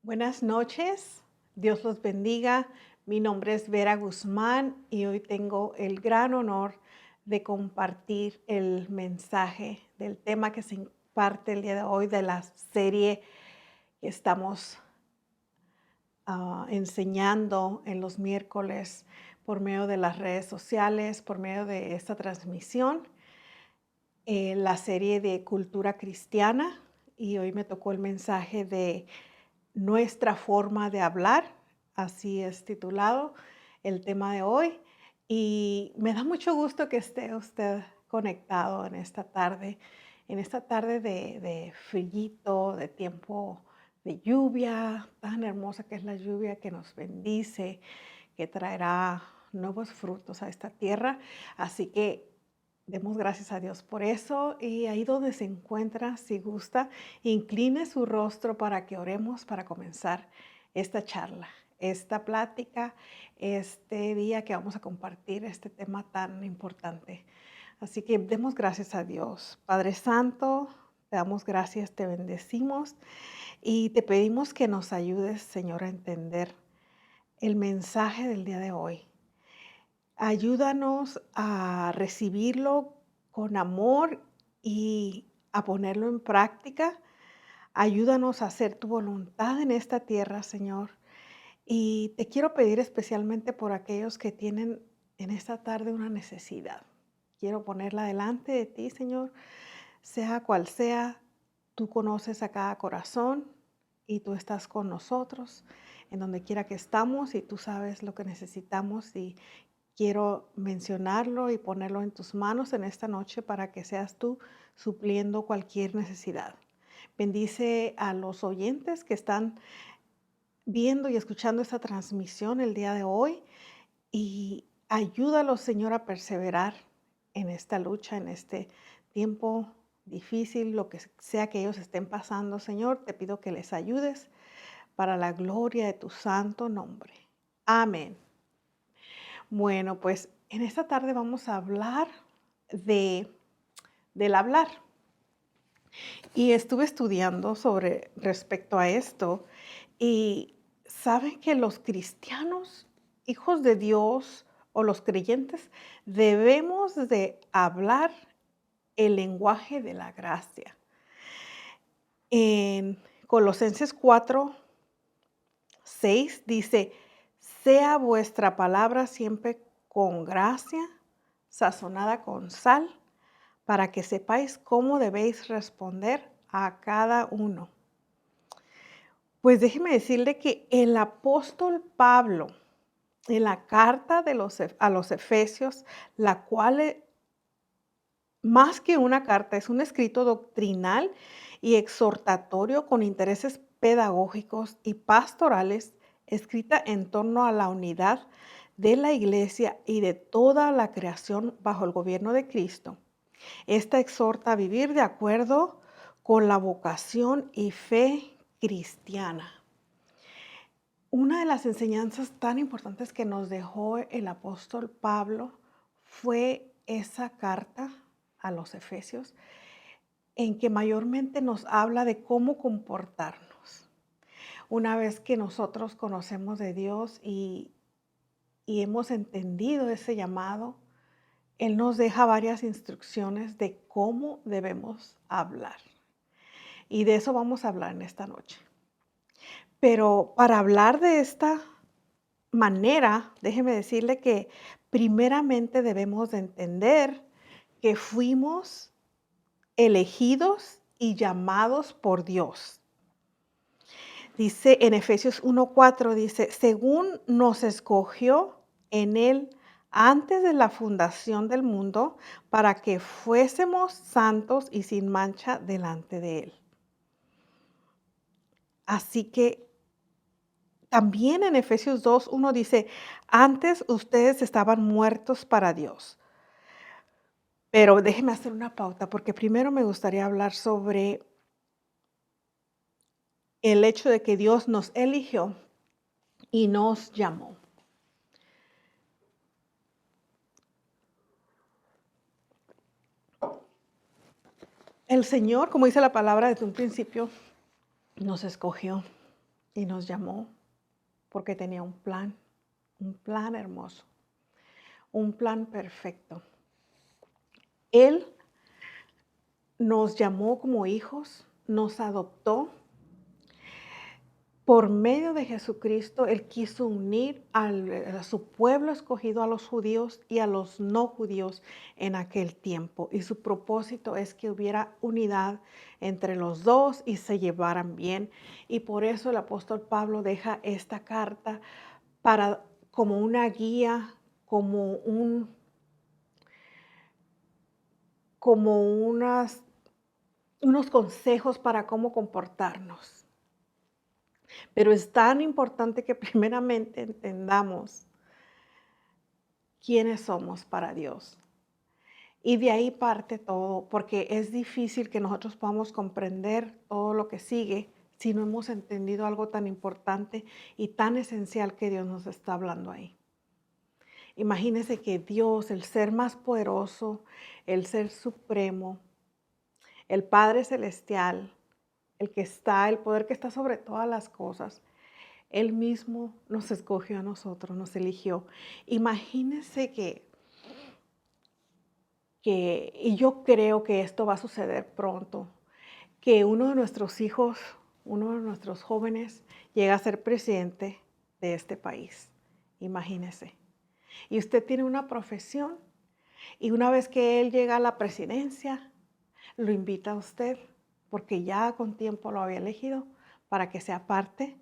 Buenas noches, Dios los bendiga. Mi nombre es Vera Guzmán y hoy tengo el gran honor de compartir el mensaje del tema que se imparte el día de hoy de la serie que estamos enseñando en los miércoles por medio de las redes sociales, por medio de esta transmisión, la serie de cultura cristiana. Y hoy me tocó el mensaje de nuestra forma de hablar, así es titulado el tema de hoy. Y me da mucho gusto que esté usted conectado en esta tarde de frillito, de tiempo de lluvia, tan hermosa que es la lluvia que nos bendice, que traerá nuevos frutos a esta tierra. Así que demos gracias a Dios por eso y ahí donde se encuentra, si gusta, incline su rostro para que oremos para comenzar esta charla, esta plática, este día que vamos a compartir este tema tan importante. Así que demos gracias a Dios. Padre Santo, te damos gracias, te bendecimos y te pedimos que nos ayudes, Señor, a entender el mensaje del día de hoy. Ayúdanos a recibirlo con amor y a ponerlo en práctica. Ayúdanos a hacer tu voluntad en esta tierra, Señor. Y te quiero pedir especialmente por aquellos que tienen en esta tarde una necesidad. Quiero ponerla delante de ti, Señor, sea cual sea. Tú conoces a cada corazón y tú estás con nosotros en donde quiera que estamos y tú sabes lo que necesitamos y quiero mencionarlo y ponerlo en tus manos en esta noche para que seas tú supliendo cualquier necesidad. Bendice a los oyentes que están viendo y escuchando esta transmisión el día de hoy y ayúdalos, Señor, a perseverar en esta lucha, en este tiempo difícil, lo que sea que ellos estén pasando, Señor. Te pido que les ayudes para la gloria de tu santo nombre. Amén. Bueno, pues en esta tarde vamos a hablar de, del hablar. Y estuve estudiando sobre respecto a esto y saben que los cristianos, hijos de Dios o los creyentes, debemos de hablar el lenguaje de la gracia. En Colosenses 4:6 dice, sea vuestra palabra siempre con gracia, sazonada con sal, para que sepáis cómo debéis responder a cada uno. Pues déjeme decirle que el apóstol Pablo, en la carta a los Efesios, la cual más que una carta, es un escrito doctrinal y exhortatorio con intereses pedagógicos y pastorales, escrita en torno a la unidad de la iglesia y de toda la creación bajo el gobierno de Cristo. Esta exhorta a vivir de acuerdo con la vocación y fe cristiana. Una de las enseñanzas tan importantes que nos dejó el apóstol Pablo fue esa carta a los Efesios, en que mayormente nos habla de cómo comportarnos. Una vez que nosotros conocemos de Dios y hemos entendido ese llamado, Él nos deja varias instrucciones de cómo debemos hablar. Y de eso vamos a hablar en esta noche. Pero para hablar de esta manera, déjeme decirle que primeramente debemos de entender que fuimos elegidos y llamados por Dios. Dice en Efesios 1:4, dice, según nos escogió en Él antes de la fundación del mundo, para que fuésemos santos y sin mancha delante de Él. Así que también en Efesios 2:1 dice, antes ustedes estaban muertos para Dios. Pero déjeme hacer una pauta, porque primero me gustaría hablar sobre el hecho de que Dios nos eligió y nos llamó. El Señor, como dice la palabra desde un principio, nos escogió y nos llamó porque tenía un plan hermoso, un plan perfecto. Él nos llamó como hijos, nos adoptó. Por medio de Jesucristo, Él quiso unir a su pueblo escogido, a los judíos y a los no judíos en aquel tiempo. Y su propósito es que hubiera unidad entre los dos y se llevaran bien. Y por eso el apóstol Pablo deja esta carta como una guía, como unos consejos para cómo comportarnos. Pero es tan importante que primeramente entendamos quiénes somos para Dios. Y de ahí parte todo, porque es difícil que nosotros podamos comprender todo lo que sigue si no hemos entendido algo tan importante y tan esencial que Dios nos está hablando ahí. Imagínense que Dios, el ser más poderoso, el ser supremo, el Padre celestial, el poder que está sobre todas las cosas, Él mismo nos escogió a nosotros, nos eligió. Imagínense y yo creo que esto va a suceder pronto, que uno de nuestros hijos, uno de nuestros jóvenes, llega a ser presidente de este país. Imagínese. Y usted tiene una profesión y una vez que él llega a la presidencia, lo invita a usted, porque ya con tiempo lo había elegido para que sea parte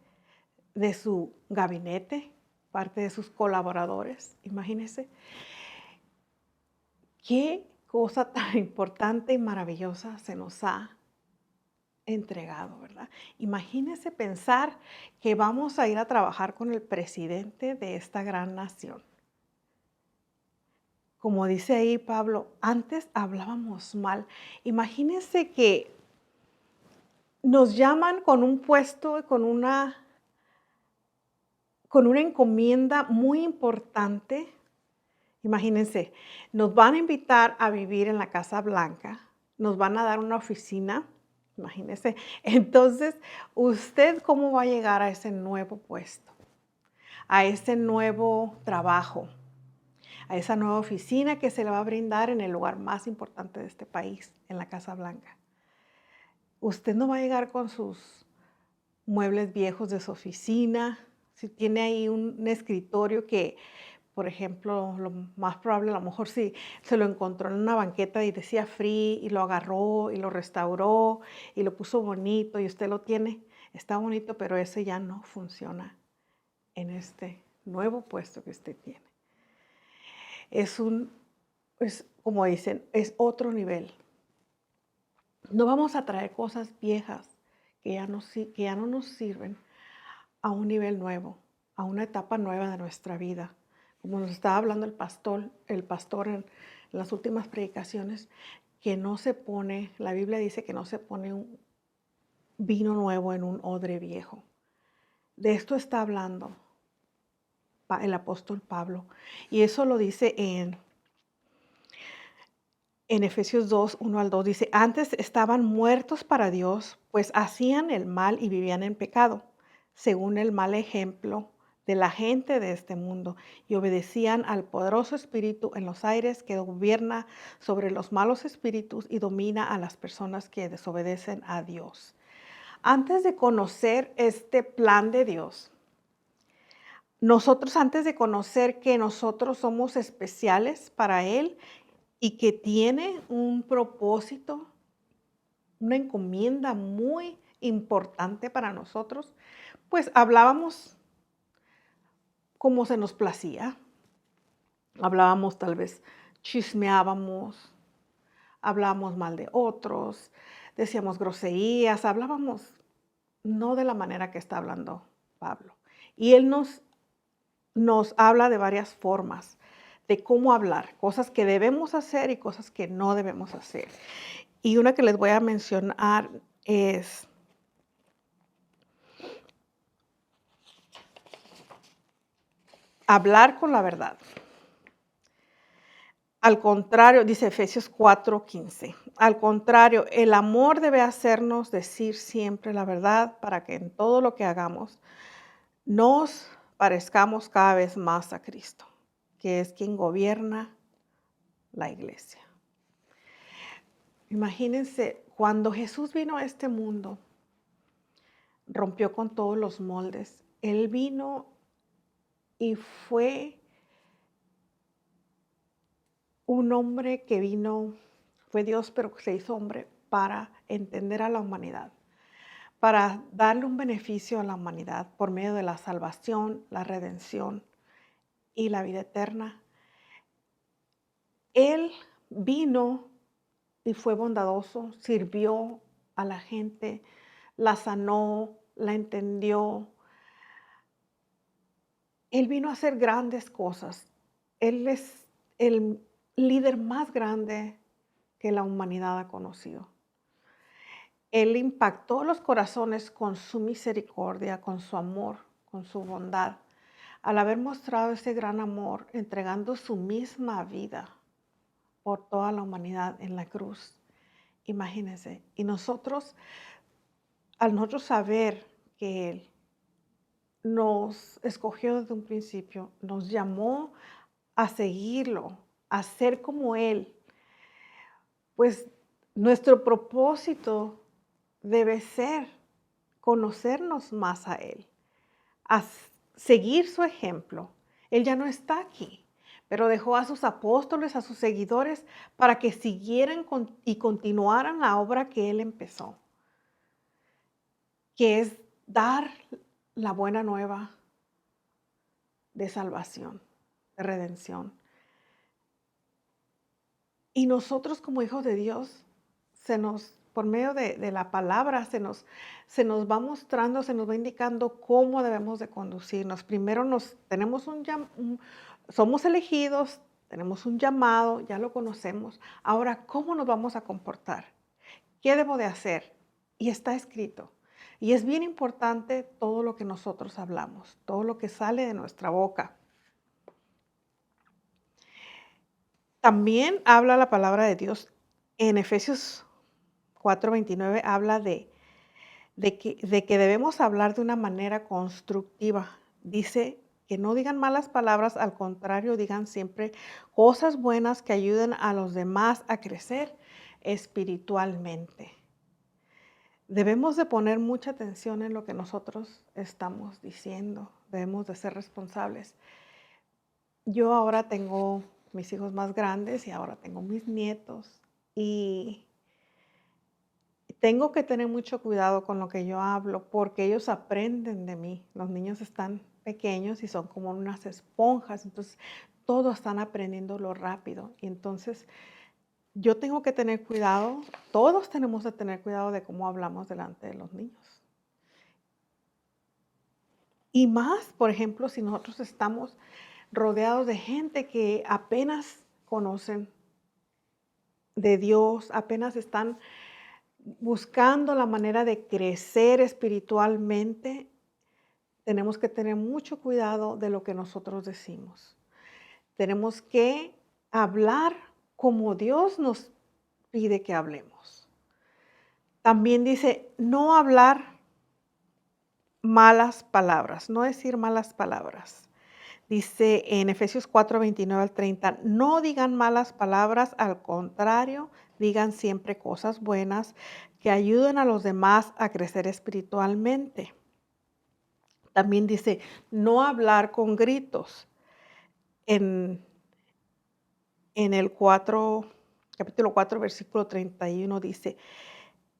de su gabinete, parte de sus colaboradores. Imagínese. Qué cosa tan importante y maravillosa se nos ha entregado, ¿verdad? Imagínese pensar que vamos a ir a trabajar con el presidente de esta gran nación. Como dice ahí Pablo, antes hablábamos mal. Imagínense que nos llaman con un puesto, con una encomienda muy importante. Imagínense, nos van a invitar a vivir en la Casa Blanca, nos van a dar una oficina, imagínense. Entonces, ¿usted cómo va a llegar a ese nuevo puesto, a ese nuevo trabajo, a esa nueva oficina que se le va a brindar en el lugar más importante de este país, en la Casa Blanca? Usted no va a llegar con sus muebles viejos de su oficina, si tiene ahí un escritorio que, por ejemplo, lo más probable, a lo mejor sí, se lo encontró en una banqueta y decía free y lo agarró y lo restauró y lo puso bonito y usted lo tiene, está bonito, pero ese ya no funciona en este nuevo puesto que usted tiene. Es como dicen, es otro nivel. No vamos a traer cosas viejas que ya no nos sirven a un nivel nuevo, a una etapa nueva de nuestra vida. Como nos estaba hablando el pastor en las últimas predicaciones, que no se pone, la Biblia dice que no se pone un vino nuevo en un odre viejo. De esto está hablando el apóstol Pablo. Y eso lo dice en Efesios 2, 1 al 2. Dice, antes estaban muertos para Dios, pues hacían el mal y vivían en pecado, según el mal ejemplo de la gente de este mundo, y obedecían al poderoso espíritu en los aires que gobierna sobre los malos espíritus y domina a las personas que desobedecen a Dios. Antes de conocer este plan de Dios, antes de conocer que nosotros somos especiales para Él y que tiene un propósito, una encomienda muy importante para nosotros, pues hablábamos como se nos placía. Hablábamos, tal vez chismeábamos, hablábamos mal de otros, decíamos groserías, hablábamos no de la manera que está hablando Pablo. Y él nos habla de varias formas de cómo hablar, cosas que debemos hacer y cosas que no debemos hacer. Y una que les voy a mencionar es hablar con la verdad. Al contrario, dice Efesios 4:15. Al contrario, el amor debe hacernos decir siempre la verdad para que en todo lo que hagamos nos parezcamos cada vez más a Cristo, que es quien gobierna la iglesia. Imagínense, cuando Jesús vino a este mundo, rompió con todos los moldes. Él vino y fue un hombre que vino, fue Dios, pero que se hizo hombre para entender a la humanidad, para darle un beneficio a la humanidad por medio de la salvación, la redención y la vida eterna. Él vino y fue bondadoso, sirvió a la gente, la sanó, la entendió. Él vino a hacer grandes cosas. Él es el líder más grande que la humanidad ha conocido. Él impactó los corazones con su misericordia, con su amor, con su bondad, al haber mostrado ese gran amor, entregando su misma vida por toda la humanidad en la cruz. Imagínense. Y nosotros, al nosotros saber que Él nos escogió desde un principio, nos llamó a seguirlo, a ser como Él, pues nuestro propósito debe ser conocernos más a Él, a seguir su ejemplo. Él ya no está aquí, pero dejó a sus apóstoles, a sus seguidores, para que siguieran y continuaran la obra que Él empezó, que es dar la buena nueva de salvación, de redención. Y nosotros como hijos de Dios, por medio de la palabra, se nos va mostrando, se nos va indicando cómo debemos de conducirnos. Primero somos elegidos, tenemos un llamado, ya lo conocemos. Ahora, ¿cómo nos vamos a comportar? ¿Qué debo de hacer? Y está escrito. Y es bien importante todo lo que nosotros hablamos, todo lo que sale de nuestra boca. También habla la palabra de Dios en Efesios 4:29, habla de que debemos hablar de una manera constructiva. Dice que no digan malas palabras, al contrario, digan siempre cosas buenas que ayuden a los demás a crecer espiritualmente. Debemos de poner mucha atención en lo que nosotros estamos diciendo. Debemos de ser responsables. Yo ahora tengo mis hijos más grandes y ahora tengo mis nietos y tengo que tener mucho cuidado con lo que yo hablo porque ellos aprenden de mí. Los niños están pequeños y son como unas esponjas, entonces todos están aprendiéndolo rápido. Y entonces yo tengo que tener cuidado, todos tenemos que tener cuidado de cómo hablamos delante de los niños. Y más, por ejemplo, si nosotros estamos rodeados de gente que apenas conocen de Dios, apenas están buscando la manera de crecer espiritualmente, tenemos que tener mucho cuidado de lo que nosotros decimos. Tenemos que hablar como Dios nos pide que hablemos. También dice, no hablar malas palabras, no decir malas palabras. Dice en Efesios 4:29-30, no digan malas palabras, al contrario, digan siempre cosas buenas que ayuden a los demás a crecer espiritualmente. También dice, no hablar con gritos. En el capítulo 4, versículo 31 dice,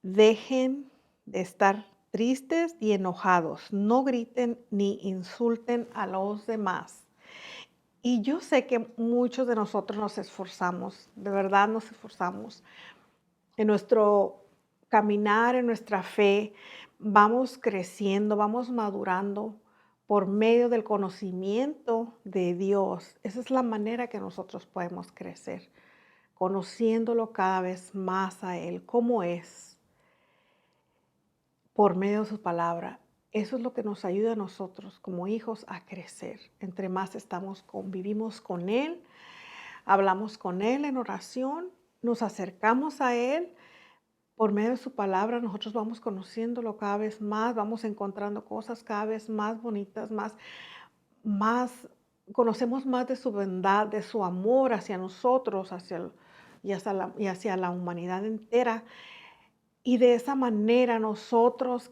dejen de estar tristes y enojados, no griten ni insulten a los demás. Y yo sé que muchos de nosotros nos esforzamos, de verdad nos esforzamos en nuestro caminar, en nuestra fe, vamos creciendo, vamos madurando por medio del conocimiento de Dios. Esa es la manera que nosotros podemos crecer, conociéndolo cada vez más a Él, cómo es, por medio de su palabra. Eso es lo que nos ayuda a nosotros como hijos a crecer. Entre más convivimos con Él, hablamos con Él en oración, nos acercamos a Él por medio de su palabra, nosotros vamos conociéndolo cada vez más, vamos encontrando cosas cada vez más bonitas, más conocemos más de su bondad, de su amor hacia nosotros, y hacia la humanidad entera. Y de esa manera nosotros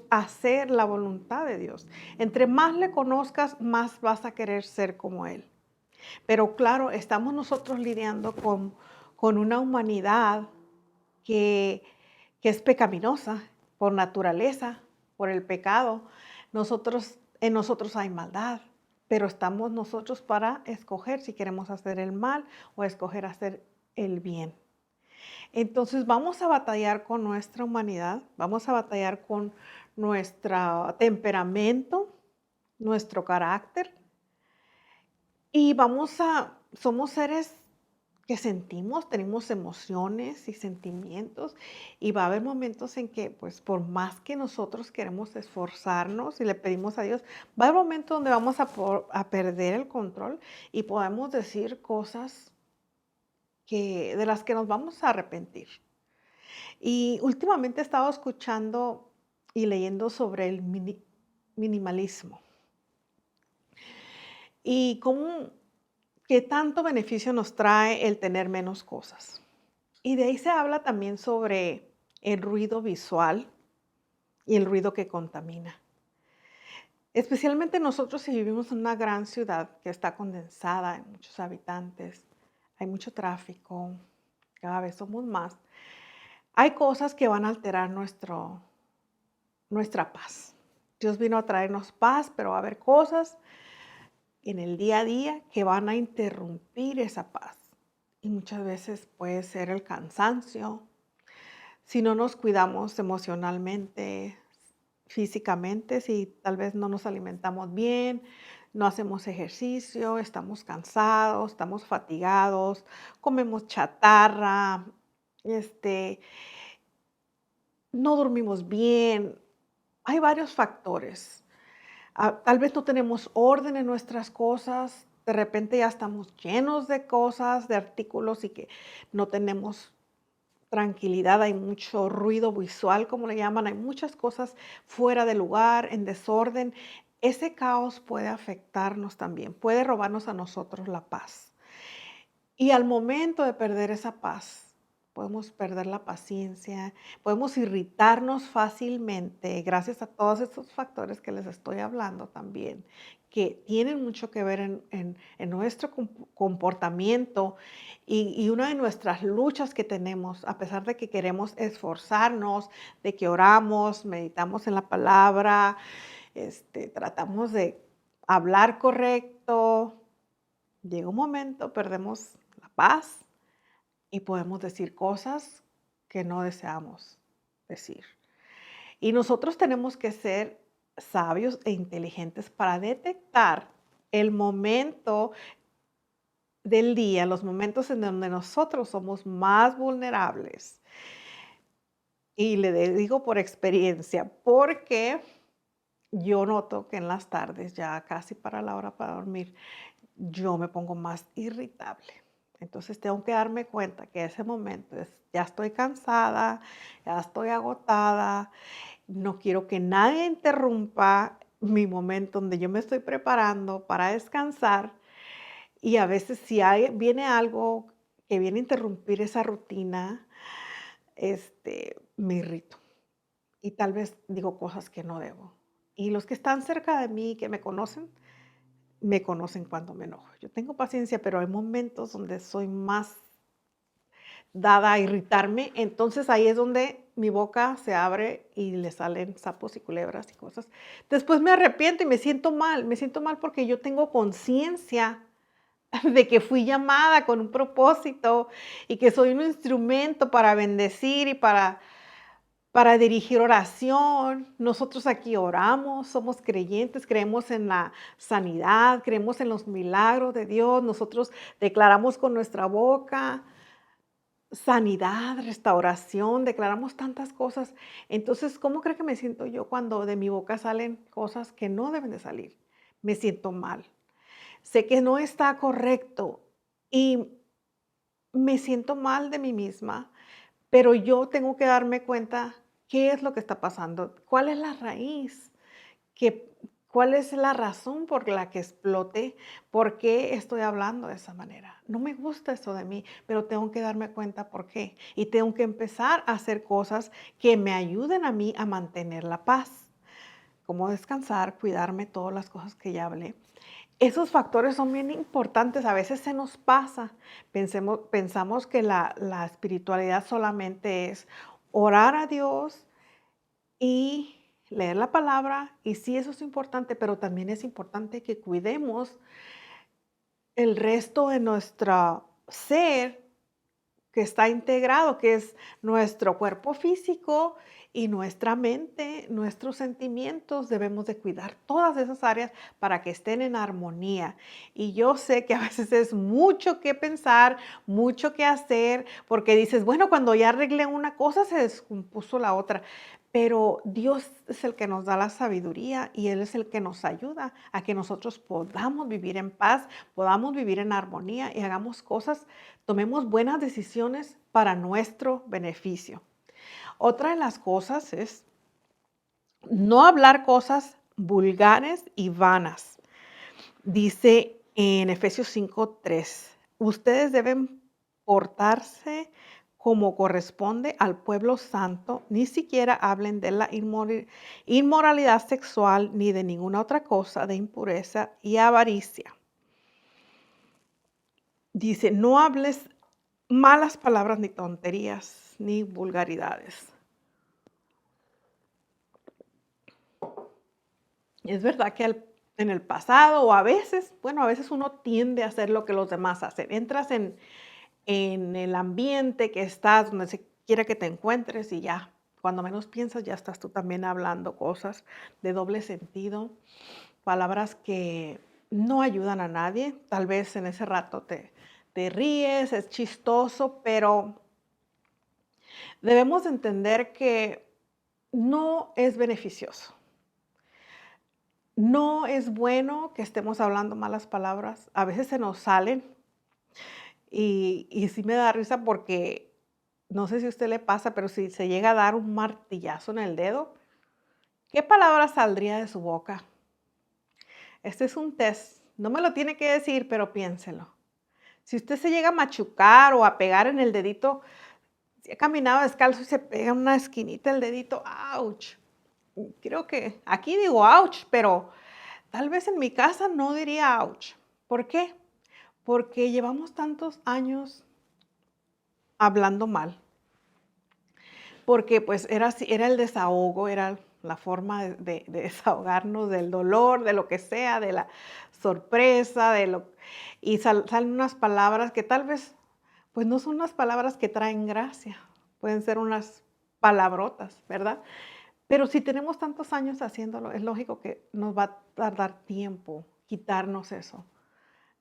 hacer la voluntad de Dios. Entre más le conozcas, más vas a querer ser como Él. Pero claro, estamos nosotros lidiando con una humanidad que, que es pecaminosa por naturaleza, por el pecado. En nosotros hay maldad, pero estamos nosotros para escoger si queremos hacer el mal o escoger hacer el bien. Entonces vamos a batallar con nuestra humanidad, vamos a batallar con nuestro temperamento, nuestro carácter, y somos seres que sentimos, tenemos emociones y sentimientos, y va a haber momentos en que, pues, por más que nosotros queremos esforzarnos y le pedimos a Dios, va a haber momentos donde vamos a perder el control y podemos decir cosas de las que nos vamos a arrepentir. Y últimamente he estado escuchando y leyendo sobre el minimalismo y qué tanto beneficio nos trae el tener menos cosas. Y de ahí se habla también sobre el ruido visual y el ruido que contamina. Especialmente nosotros si vivimos en una gran ciudad que está condensada, hay muchos habitantes, hay mucho tráfico, cada vez somos más. Hay cosas que van a alterar nuestra paz. Dios vino a traernos paz, pero va a haber cosas en el día a día que van a interrumpir esa paz. Y muchas veces puede ser el cansancio, si no nos cuidamos emocionalmente, físicamente, si tal vez no nos alimentamos bien, no hacemos ejercicio, estamos cansados, estamos fatigados, comemos chatarra, este, no dormimos bien. Hay varios factores. Tal vez no tenemos orden en nuestras cosas, de repente ya estamos llenos de cosas, de artículos y que no tenemos tranquilidad, hay mucho ruido visual, como le llaman, hay muchas cosas fuera de lugar, en desorden. Ese caos puede afectarnos también, puede robarnos a nosotros la paz. Y al momento de perder esa paz, podemos perder la paciencia, podemos irritarnos fácilmente gracias a todos estos factores que les estoy hablando también, que tienen mucho que ver en nuestro comportamiento y una de nuestras luchas que tenemos, a pesar de que queremos esforzarnos, de que oramos, meditamos en la palabra, tratamos de hablar correcto, llega un momento, perdemos la paz y podemos decir cosas que no deseamos decir. Y nosotros tenemos que ser sabios e inteligentes para detectar el momento del día, los momentos en donde nosotros somos más vulnerables. Y digo por experiencia, porque yo noto que en las tardes, ya casi para la hora para dormir, yo me pongo más irritable. Entonces tengo que darme cuenta que ese momento ya estoy cansada, ya estoy agotada, no quiero que nadie interrumpa mi momento donde yo me estoy preparando para descansar y a veces si viene algo que viene a interrumpir esa rutina, me irrito y tal vez digo cosas que no debo. Y los que están cerca de mí, que me conocen cuando me enojo. Yo tengo paciencia, pero hay momentos donde soy más dada a irritarme, entonces ahí es donde mi boca se abre y le salen sapos y culebras y cosas. Después me arrepiento y me siento mal porque yo tengo conciencia de que fui llamada con un propósito y que soy un instrumento para bendecir y para dirigir oración. Nosotros aquí oramos, somos creyentes, creemos en la sanidad, creemos en los milagros de Dios. Nosotros declaramos con nuestra boca sanidad, restauración, declaramos tantas cosas. Entonces, ¿cómo cree que me siento yo cuando de mi boca salen cosas que no deben de salir? Me siento mal. sé que no está correcto y me siento mal de mí misma, pero yo tengo que darme cuenta qué es lo que está pasando, cuál es la raíz, que, cuál es la razón por la que exploté, por qué estoy hablando de esa manera. No me gusta eso de mí, pero tengo que darme cuenta por qué. Y tengo que empezar a hacer cosas que me ayuden a mí a mantener la paz, como descansar, cuidarme, todas las cosas que ya hablé. Esos factores son bien importantes, a veces se nos pasa, pensamos que la espiritualidad solamente es orar a Dios y leer la palabra, y sí, eso es importante, pero también es importante que cuidemos el resto de nuestro ser que está integrado, que es nuestro cuerpo físico y nuestra mente, nuestros sentimientos. Debemos de cuidar todas esas áreas para que estén en armonía. Y yo sé que a veces es mucho que pensar, mucho que hacer, porque dices, bueno, cuando ya arreglé una cosa, se descompuso la otra. Pero Dios es el que nos da la sabiduría y Él es el que nos ayuda a que nosotros podamos vivir en paz, podamos vivir en armonía y hagamos cosas, tomemos buenas decisiones para nuestro beneficio. Otra de las cosas es no hablar cosas vulgares y vanas. Dice en Efesios 5:3, ustedes deben portarse como corresponde al pueblo santo, ni siquiera hablen de la inmoralidad sexual ni de ninguna otra cosa de impureza y avaricia. Dice, no hables malas palabras ni tonterías ni vulgaridades. Es verdad que en el pasado o a veces, bueno, a veces uno tiende a hacer lo que los demás hacen. Entras en el ambiente que estás, donde se quiera que te encuentres y ya, cuando menos piensas, ya estás tú también hablando cosas de doble sentido, palabras que no ayudan a nadie. Tal vez en ese rato te ríes, es chistoso, pero debemos entender que no es beneficioso. No es bueno que estemos hablando malas palabras. A veces se nos salen y sí me da risa porque no sé si a usted le pasa, pero si se llega a dar un martillazo en el dedo, ¿qué palabra saldría de su boca? Este es un test. No me lo tiene que decir, pero piénselo. Si usted se llega a machucar o a pegar en el dedito, si ha caminado descalzo y se pega en una esquinita el dedito, ¡ouch! Creo que aquí digo ouch, pero tal vez en mi casa no diría ouch. ¿Por qué? Porque llevamos tantos años hablando mal. Porque pues era así, era el desahogo, era la forma de desahogarnos del dolor, de lo que sea, de la sorpresa, y salen unas palabras que tal vez, pues no son unas palabras que traen gracia, pueden ser unas palabrotas, ¿verdad? Pero si tenemos tantos años haciéndolo, es lógico que nos va a tardar tiempo quitarnos eso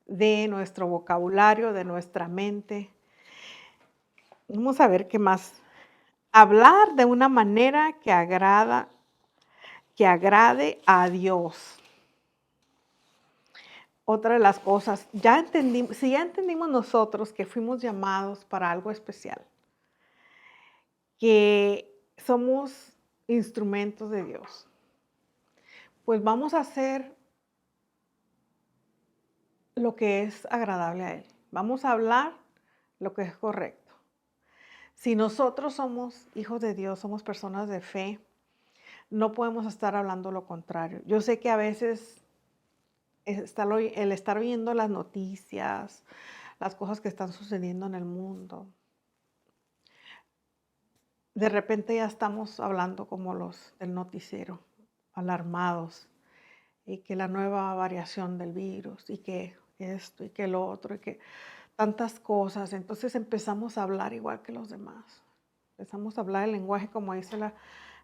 de nuestro vocabulario, de nuestra mente. Vamos a ver qué más. Hablar de una manera que agrade a Dios. Otra de las cosas, si ya entendimos nosotros que fuimos llamados para algo especial, que somos instrumentos de Dios, pues vamos a hacer lo que es agradable a Él. Vamos a hablar lo que es correcto. Si nosotros somos hijos de Dios, somos personas de fe, no podemos estar hablando lo contrario. Yo sé que a veces el estar viendo las noticias, las cosas que están sucediendo en el mundo, de repente ya estamos hablando como los del noticiero, alarmados, y que la nueva variación del virus, y que esto, y que lo otro, y que tantas cosas. Entonces empezamos a hablar igual que los demás. Empezamos a hablar el lenguaje como dice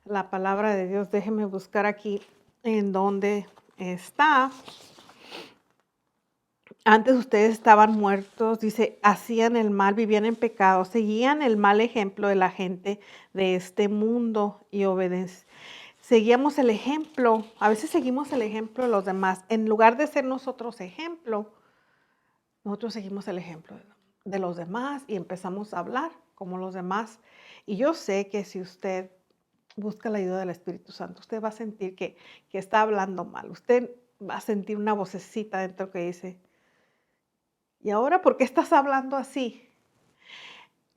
la palabra de Dios. Déjenme buscar aquí en donde está. Antes ustedes estaban muertos, dice, hacían el mal, vivían en pecado, seguían el mal ejemplo de la gente de este mundo y seguíamos el ejemplo, a veces seguimos el ejemplo de los demás. En lugar de ser nosotros ejemplo, nosotros seguimos el ejemplo de los demás y empezamos a hablar como los demás. Y yo sé que si usted busca la ayuda del Espíritu Santo, usted va a sentir que está hablando mal. Usted va a sentir una vocecita dentro que dice, ¿y ahora por qué estás hablando así?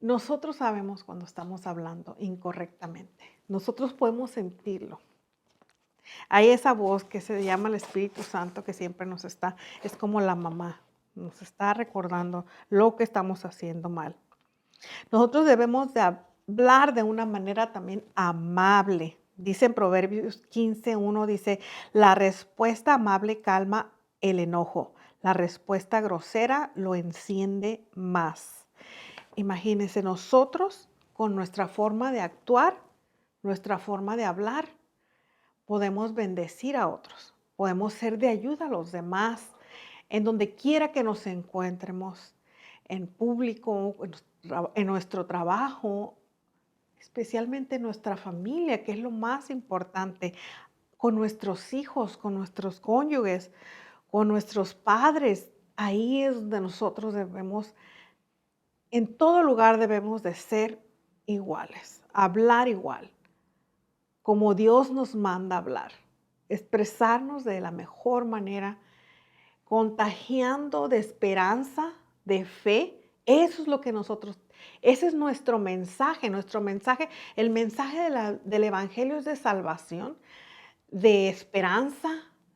Nosotros sabemos cuando estamos hablando incorrectamente. Nosotros podemos sentirlo. Hay esa voz que se llama el Espíritu Santo que siempre nos está, es como la mamá, nos está recordando lo que estamos haciendo mal. Nosotros debemos de hablar de una manera también amable. Dice en Proverbios 15:1, dice, la respuesta amable calma el enojo, la respuesta grosera lo enciende más. Imagínense nosotros con nuestra forma de actuar, nuestra forma de hablar, podemos bendecir a otros, podemos ser de ayuda a los demás, en donde quiera que nos encontremos, en público, en nuestro trabajo, especialmente en nuestra familia, que es lo más importante, con nuestros hijos, con nuestros cónyuges, con nuestros padres. Ahí es donde nosotros debemos, en todo lugar debemos de ser iguales, hablar igual, como Dios nos manda hablar, expresarnos de la mejor manera, contagiando de esperanza, de fe. Eso es lo que nosotros, ese es nuestro mensaje, el mensaje del Evangelio es de salvación, de esperanza,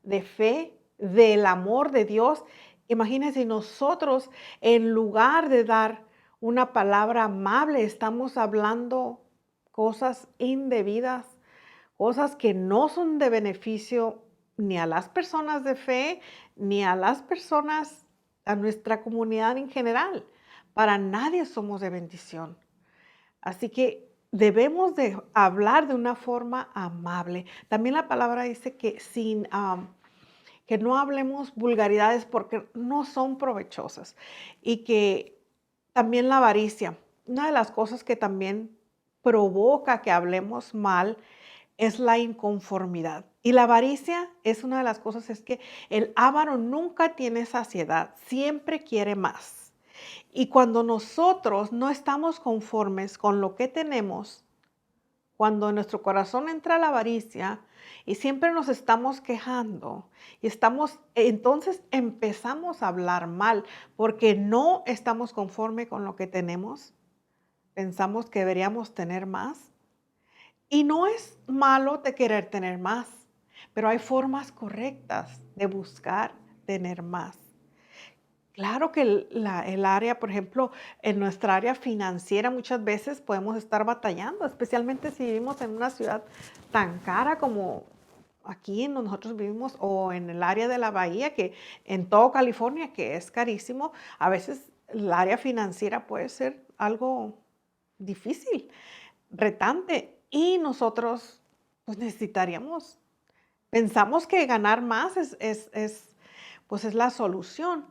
de fe, del amor de Dios. Imagínense nosotros, en lugar de dar una palabra amable, estamos hablando cosas indebidas, cosas que no son de beneficio ni a las personas de fe, ni a las personas, a nuestra comunidad en general. Para nadie somos de bendición. Así que debemos de hablar de una forma amable. También la palabra dice que que no hablemos vulgaridades porque no son provechosas. Y que también la avaricia, una de las cosas que también provoca que hablemos mal es la inconformidad. Y la avaricia es una de las cosas, es que el avaro nunca tiene saciedad, siempre quiere más. Y cuando nosotros no estamos conformes con lo que tenemos, cuando en nuestro corazón entra la avaricia y siempre nos estamos quejando y entonces empezamos a hablar mal porque no estamos conforme con lo que tenemos, pensamos que deberíamos tener más. Y no es malo de querer tener más, pero hay formas correctas de buscar tener más. Claro que el área, por ejemplo, en nuestra área financiera muchas veces podemos estar batallando, especialmente si vivimos en una ciudad tan cara como aquí en donde nosotros vivimos o en el área de la bahía, que en todo California, que es carísimo, a veces el área financiera puede ser algo difícil, retante, y nosotros pues necesitaríamos, pensamos que ganar más pues es la solución,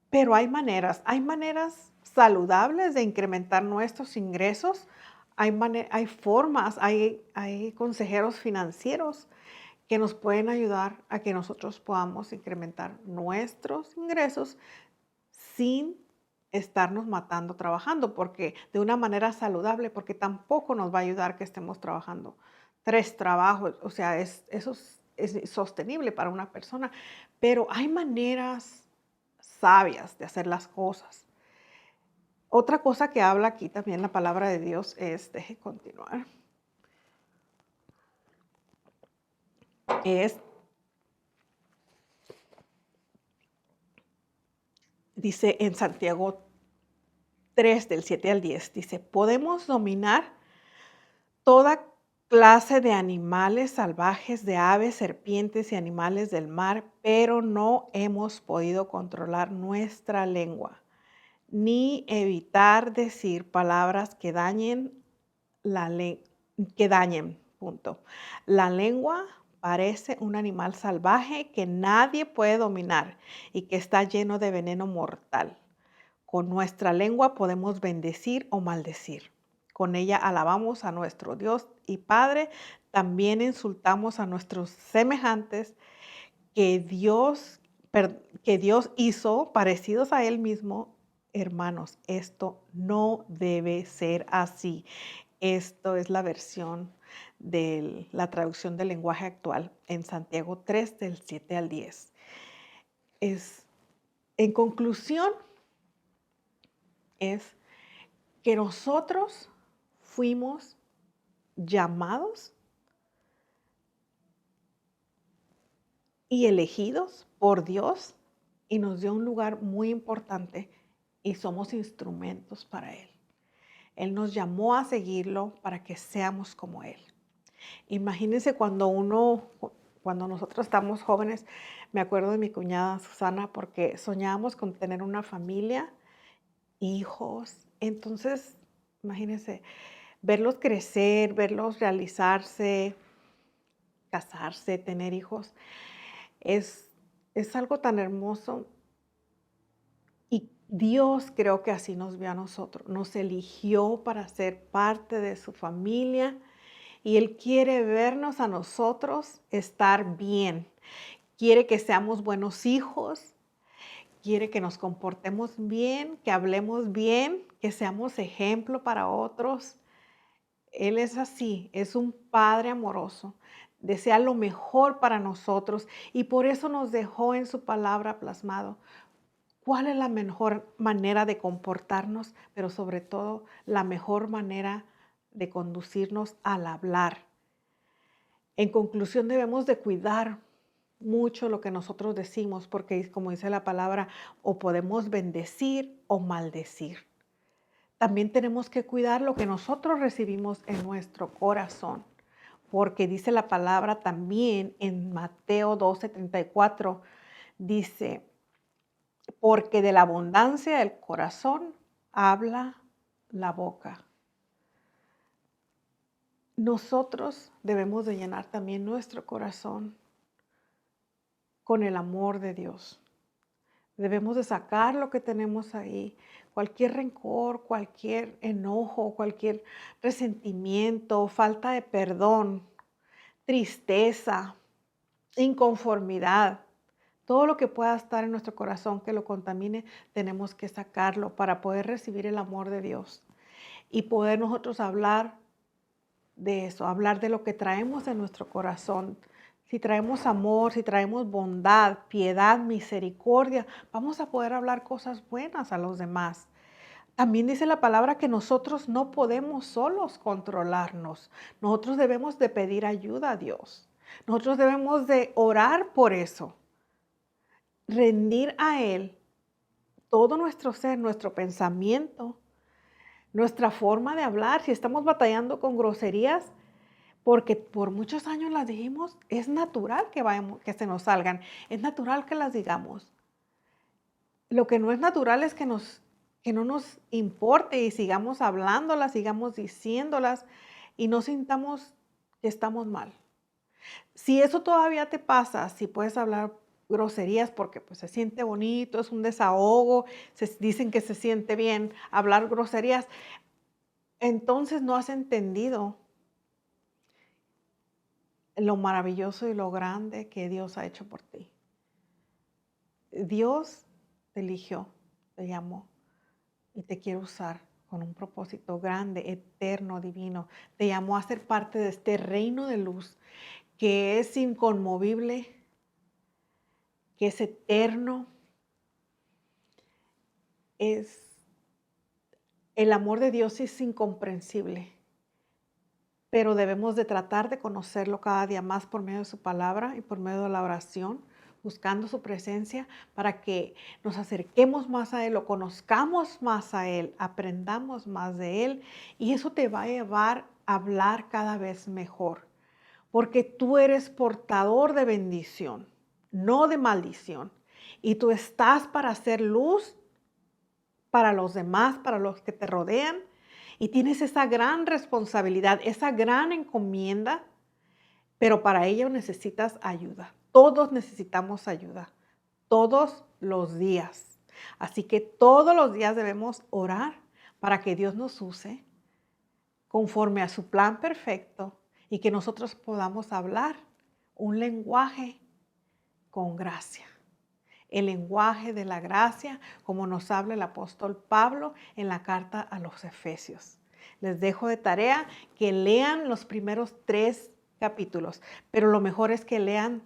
pero hay maneras saludables de incrementar nuestros ingresos, hay formas, hay consejeros financieros que nos pueden ayudar a que nosotros podamos incrementar nuestros ingresos sin estarnos matando trabajando, porque de una manera saludable, porque tampoco nos va a ayudar que estemos trabajando 3 trabajos, o sea, eso es sostenible para una persona, pero hay maneras sabias de hacer las cosas. Otra cosa que habla aquí también la palabra de Dios es, deje continuar, es, dice en Santiago 3 del 7 al 10, dice, podemos dominar toda clase de animales salvajes, de aves, serpientes y animales del mar, pero no hemos podido controlar nuestra lengua, ni evitar decir palabras que dañen que dañen, punto. La lengua parece un animal salvaje que nadie puede dominar y que está lleno de veneno mortal. Con nuestra lengua podemos bendecir o maldecir. Con ella alabamos a nuestro Dios y Padre. También insultamos a nuestros semejantes que Dios hizo parecidos a Él mismo. Hermanos, esto no debe ser así. Esto es la versión de la traducción del lenguaje actual en Santiago 3 del 7 al 10. Es, en conclusión, es que nosotros fuimos llamados y elegidos por Dios y nos dio un lugar muy importante y somos instrumentos para Él. Él nos llamó a seguirlo para que seamos como Él. Imagínense cuando nosotros estamos jóvenes, me acuerdo de mi cuñada Susana, porque soñábamos con tener una familia, hijos. Entonces, imagínense, verlos crecer, verlos realizarse, casarse, tener hijos, es, es algo tan hermoso. Y Dios creo que así nos vio a nosotros, nos eligió para ser parte de su familia y Él quiere vernos a nosotros estar bien. Quiere que seamos buenos hijos, quiere que nos comportemos bien, que hablemos bien, que seamos ejemplo para otros. Él es así, es un Padre amoroso, desea lo mejor para nosotros y por eso nos dejó en su palabra plasmado cuál es la mejor manera de comportarnos, pero sobre todo la mejor manera de conducirnos al hablar. En conclusión, debemos de cuidar mucho lo que nosotros decimos, porque como dice la palabra, o podemos bendecir o maldecir. También tenemos que cuidar lo que nosotros recibimos en nuestro corazón, porque dice la palabra también en Mateo 12:34, dice, porque de la abundancia del corazón habla la boca. Nosotros debemos de llenar también nuestro corazón con el amor de Dios. Debemos de sacar lo que tenemos ahí, cualquier rencor, cualquier enojo, cualquier resentimiento, falta de perdón, tristeza, inconformidad. Todo lo que pueda estar en nuestro corazón que lo contamine, tenemos que sacarlo para poder recibir el amor de Dios y poder nosotros hablar de eso, hablar de lo que traemos en nuestro corazón. Si traemos amor, si traemos bondad, piedad, misericordia, vamos a poder hablar cosas buenas a los demás. También dice la palabra que nosotros no podemos solos controlarnos. Nosotros debemos de pedir ayuda a Dios. Nosotros debemos de orar por eso. Rendir a Él todo nuestro ser, nuestro pensamiento, nuestra forma de hablar. Si estamos batallando con groserías, porque por muchos años las dijimos, es natural que se nos salgan, es natural que las digamos. Lo que no es natural es que no nos importe y sigamos hablándolas, sigamos diciéndolas y no sintamos que estamos mal. Si eso todavía te pasa, si puedes hablar groserías porque pues se siente bonito, es un desahogo, dicen que se siente bien hablar groserías, entonces no has entendido lo maravilloso y lo grande que Dios ha hecho por ti. Dios te eligió, te llamó y te quiere usar con un propósito grande, eterno, divino. Te llamó a ser parte de este reino de luz que es inconmovible, que es eterno. El amor de Dios es incomprensible, pero debemos de tratar de conocerlo cada día más por medio de su palabra y por medio de la oración, buscando su presencia para que nos acerquemos más a Él, lo conozcamos más a Él, aprendamos más de Él y eso te va a llevar a hablar cada vez mejor, porque tú eres portador de bendición, no de maldición, y tú estás para hacer luz para los demás, para los que te rodean, y tienes esa gran responsabilidad, esa gran encomienda, pero para ello necesitas ayuda. Todos necesitamos ayuda, todos los días. Así que todos los días debemos orar para que Dios nos use, conforme a su plan perfecto y que nosotros podamos hablar un lenguaje con gracia. El lenguaje de la gracia, como nos habla el apóstol Pablo en la carta a los Efesios. Les dejo de tarea que lean los primeros 3 capítulos, pero lo mejor es que lean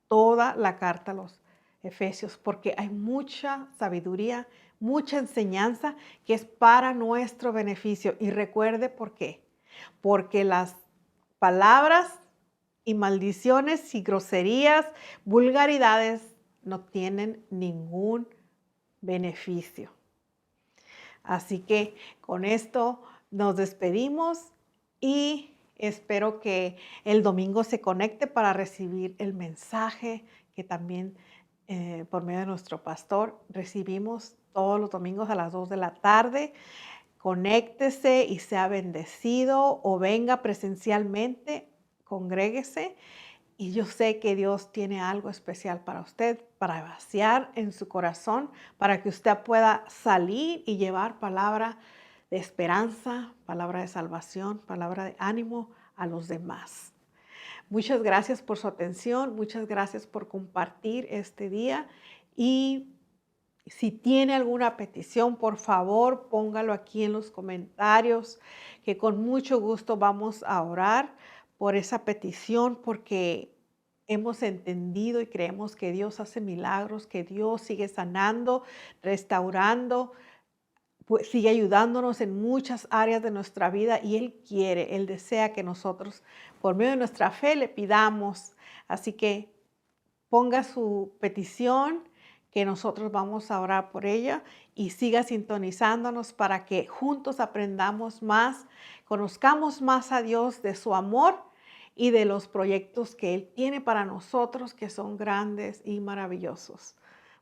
toda la carta a los Efesios, porque hay mucha sabiduría, mucha enseñanza que es para nuestro beneficio. Y recuerde por qué. Porque las palabras y maldiciones y groserías, vulgaridades no tienen ningún beneficio. Así que con esto nos despedimos y espero que el domingo se conecte para recibir el mensaje que también por medio de nuestro pastor recibimos todos los domingos a las 2 de la tarde. Conéctese y sea bendecido o venga presencialmente, congréguese. Y yo sé que Dios tiene algo especial para usted, para vaciar en su corazón, para que usted pueda salir y llevar palabra de esperanza, palabra de salvación, palabra de ánimo a los demás. Muchas gracias por su atención, muchas gracias por compartir este día y si tiene alguna petición, por favor, póngalo aquí en los comentarios, que con mucho gusto vamos a orar por esa petición, porque hemos entendido y creemos que Dios hace milagros, que Dios sigue sanando, restaurando, pues sigue ayudándonos en muchas áreas de nuestra vida y Él desea que nosotros, por medio de nuestra fe, le pidamos. Así que ponga su petición, que nosotros vamos a orar por ella y siga sintonizándonos para que juntos aprendamos más, conozcamos más a Dios de su amor y de los proyectos que Él tiene para nosotros, que son grandes y maravillosos.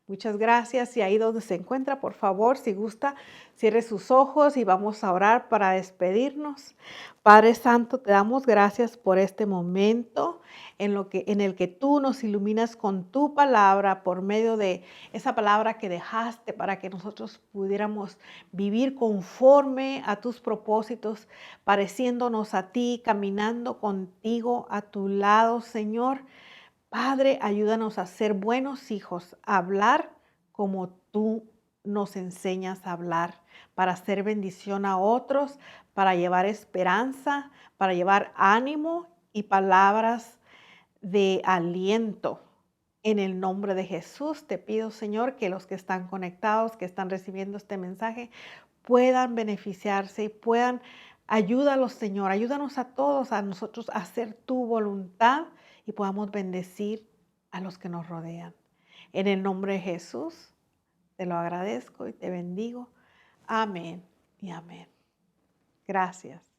Muchas gracias y ahí donde se encuentra, por favor, si gusta, cierre sus ojos y vamos a orar para despedirnos. Padre Santo, te damos gracias por este momento en el que tú nos iluminas con tu palabra por medio de esa palabra que dejaste para que nosotros pudiéramos vivir conforme a tus propósitos, pareciéndonos a ti, caminando contigo a tu lado, Señor. Padre, ayúdanos a ser buenos hijos, a hablar como tú nos enseñas a hablar, para hacer bendición a otros, para llevar esperanza, para llevar ánimo y palabras de aliento. En el nombre de Jesús te pido, Señor, que los que están conectados, que están recibiendo este mensaje, puedan beneficiarse y puedan, ayúdalos, Señor, ayúdanos a todos, a nosotros a hacer tu voluntad y podamos bendecir a los que nos rodean. En el nombre de Jesús, te lo agradezco y te bendigo. Amén y amén. Gracias.